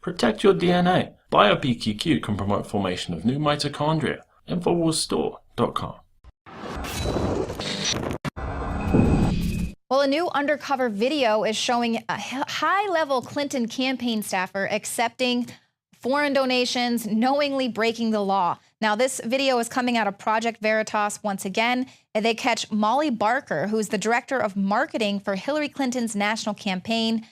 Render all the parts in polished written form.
Protect your DNA. BioPQQ can promote formation of new mitochondria. Infowarsstore.com. Well, a new undercover video is showing a high-level Clinton campaign staffer accepting foreign donations, knowingly breaking the law. Now, this video is coming out of Project Veritas once again. They catch Molly Barker, who's the director of marketing for Hillary Clinton's national campaign.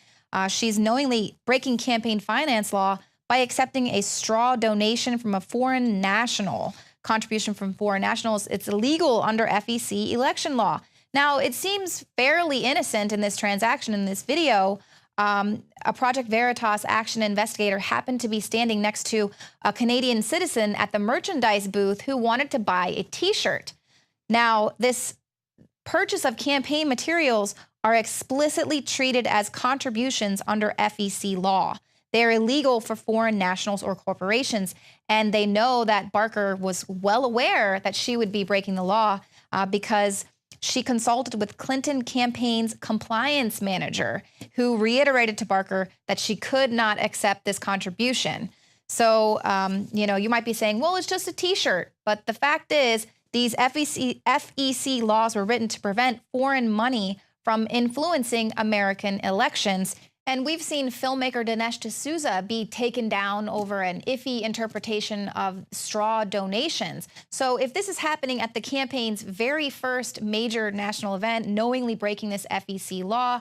She's knowingly breaking campaign finance law by accepting a straw donation from a foreign national. Contribution from foreign nationals, it's illegal under FEC election law. Now, it seems fairly innocent in this transaction in this video. A Project Veritas action investigator happened to be standing next to a Canadian citizen at the merchandise booth who wanted to buy a T-shirt. Now, this purchase of campaign materials are explicitly treated as contributions under FEC law. They are illegal for foreign nationals or corporations, and they know that Barker was well aware that she would be breaking the law because she consulted with Clinton campaign's compliance manager, who reiterated to Barker that she could not accept this contribution. So, you might be saying, well, it's just a T-shirt. But the fact is, these FEC laws were written to prevent foreign money from influencing American elections. And we've seen filmmaker Dinesh D'Souza be taken down over an iffy interpretation of straw donations. So if this is happening at the campaign's very first major national event, knowingly breaking this FEC law,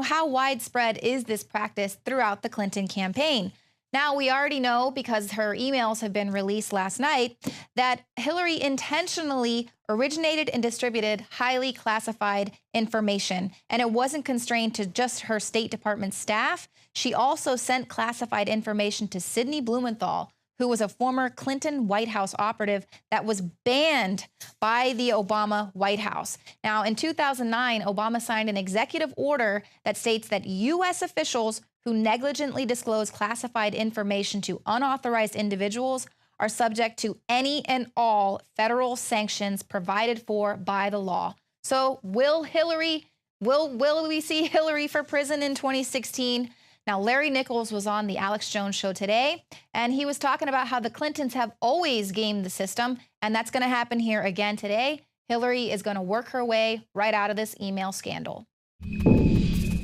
how widespread is this practice throughout the Clinton campaign? Now, we already know, because her emails have been released last night, that Hillary intentionally originated and distributed highly classified information. And it wasn't constrained to just her State Department staff. She also sent classified information to Sidney Blumenthal, who was a former Clinton White House operative that was banned by the Obama White House. Now, in 2009, Obama signed an executive order that states that U.S. officials who negligently disclose classified information to unauthorized individuals are subject to any and all federal sanctions provided for by the law. So will we see Hillary for prison in 2016? Now, Larry Nichols was on the Alex Jones show today, and he was talking about how the Clintons have always gamed the system, and that's going to happen here again today. Hillary is going to work her way right out of this email scandal.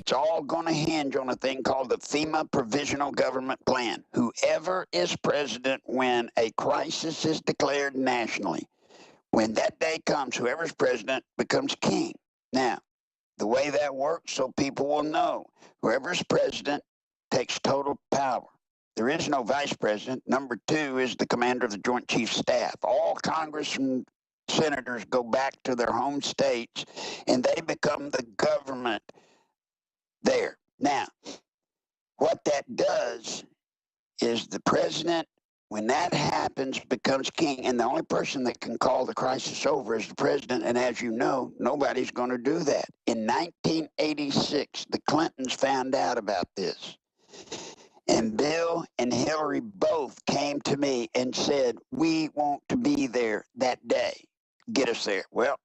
It's all going to hinge on a thing called the FEMA Provisional Government Plan. Whoever is president when a crisis is declared nationally, when that day comes, whoever's president becomes king. Now, the way that works, so people will know, whoever's president takes total power. There is no vice president. Number two is the commander of the Joint Chiefs Staff. All Congress and senators go back to their home states, and they become the government there. Now, what that does is the president, when that happens, becomes king, and the only person that can call the crisis over is the president, and as you know, nobody's going to do that. In 1986, the Clintons found out about this, and Bill and Hillary both came to me and said, we want to be there that day. Get us there. Well,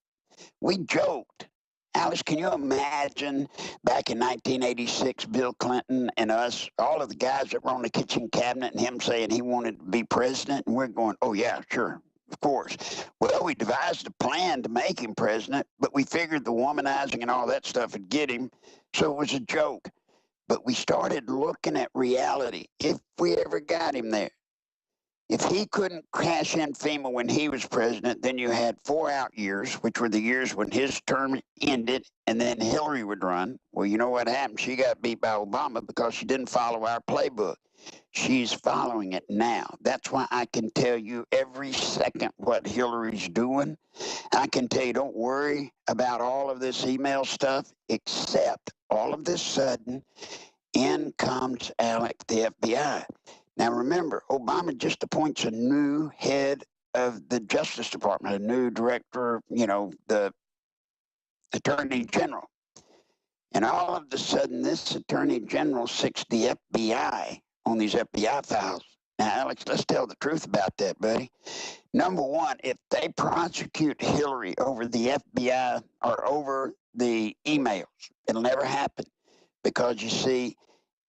we joked. Alice, can you imagine back in 1986, Bill Clinton and us, all of the guys that were on the kitchen cabinet, and him saying he wanted to be president, and we're going, oh, yeah, sure, of course. Well, we devised a plan to make him president, but we figured the womanizing and all that stuff would get him, so it was a joke. But we started looking at reality, if we ever got him there. If he couldn't cash in FEMA when he was president, then you had 4 out years, which were the years when his term ended, and then Hillary would run. Well, you know what happened? She got beat by Obama because she didn't follow our playbook. She's following it now. That's why I can tell you every second what Hillary's doing. I can tell you, don't worry about all of this email stuff, except all of this sudden, in comes Alec, the FBI. Now, remember, Obama just appoints a new head of the Justice Department, a new director, the Attorney General. And all of a sudden, this Attorney General sticks the FBI on these FBI files. Now, Alex, let's tell the truth about that, buddy. Number one, if they prosecute Hillary over the FBI or over the emails, it'll never happen. Because, you see,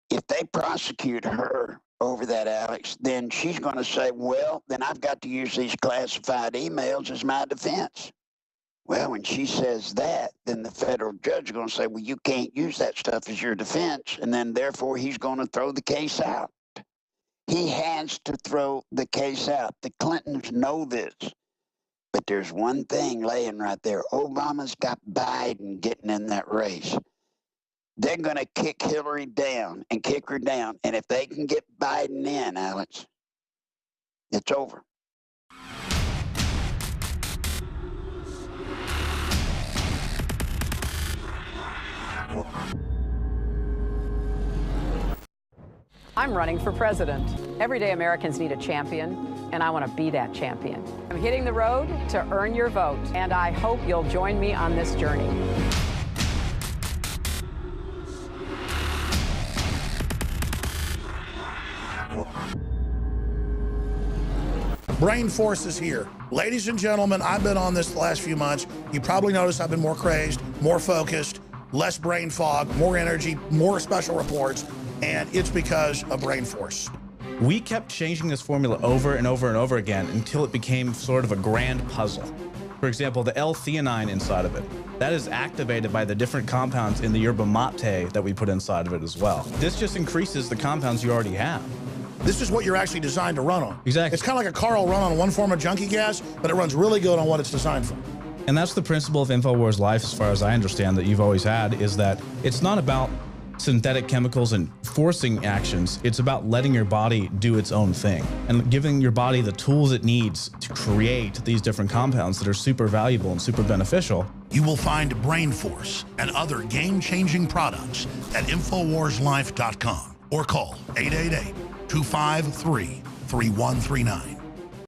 if they prosecute her over that, Alex, then she's going to say, well, then I've got to use these classified emails as my defense. Well, when she says that, then the federal judge is going to say, well, you can't use that stuff as your defense, and then therefore he's going to throw the case out. He has to throw the case out. The Clintons know this. But there's one thing laying right there. Obama's got Biden getting in that race. They're going to kick Hillary down and kick her down. And if they can get Biden in, Alex, it's over. I'm running for president. Everyday Americans need a champion, and I want to be that champion. I'm hitting the road to earn your vote, and I hope you'll join me on this journey. Brain Force is here. Ladies and gentlemen, I've been on this the last few months. You probably noticed I've been more crazed, more focused, less brain fog, more energy, more special reports, and it's because of Brain Force. We kept changing this formula over and over and over again until it became sort of a grand puzzle. For example, the L-theanine inside of it, that is activated by the different compounds in the yerba mate that we put inside of it as well. This just increases the compounds you already have. This is what you're actually designed to run on. Exactly. It's kind of like a car will run on one form of junkie gas, but it runs really good on what it's designed for. And that's the principle of Infowars Life, as far as I understand, that you've always had, is that it's not about synthetic chemicals and forcing actions. It's about letting your body do its own thing and giving your body the tools it needs to create these different compounds that are super valuable and super beneficial. You will find Brain Force and other game-changing products at InfoWarsLife.com or call 888-253-3139.